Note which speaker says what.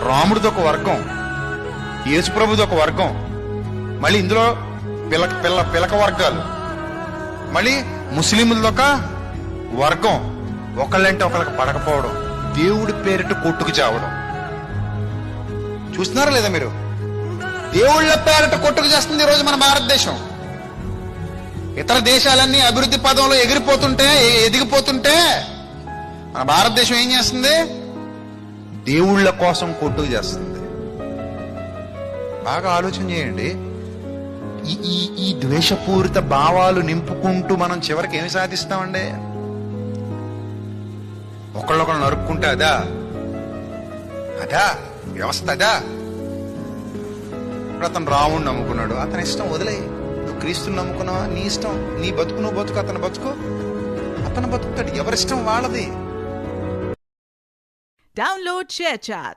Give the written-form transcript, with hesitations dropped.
Speaker 1: రాముడిది ఒక వర్గం, యేసుప్రభుది ఒక వర్గం, మళ్ళీ ఇందులో పిలక వర్గాలు, మళ్ళీ ముస్లింలదొక వర్గం. ఒకళ్ళంటే ఒకళ్ళకి పడకపోవడం, దేవుడి పేరిట కొట్టుకు చావడం. చూస్తున్నారా లేదా మీరు? దేవుళ్ళ పేరిట కొట్టుకు చేస్తుంది ఈరోజు మన భారతదేశం. ఇతర దేశాలన్నీ అభివృద్ధి పదంలో ఎదిగిపోతుంటే మన భారతదేశం ఏం చేస్తుంది? దేవుళ్ళ కోసం కొట్టుకు చేస్తుంది. బాగా ఆలోచన చేయండి. ఈ ద్వేషపూరిత భావాలు నింపుకుంటూ మనం చివరికి ఏమి సాధిస్తామండి? ఒకళ్ళొకళ్ళు నరుక్కుంటే అదా వ్యవస్థ అదా? ఇప్పుడు అతను రాముడిని నమ్ముకున్నాడు, అతని ఇష్టం, వదిలేయి. నువ్వు క్రీస్తుని నమ్ముకున్నావా, నీ ఇష్టం, నీ బతుకు నువ్వు బతుకు, అతను బతుకుతాడు. ఎవరిష్టం వాళ్ళది.
Speaker 2: Download ShareChat.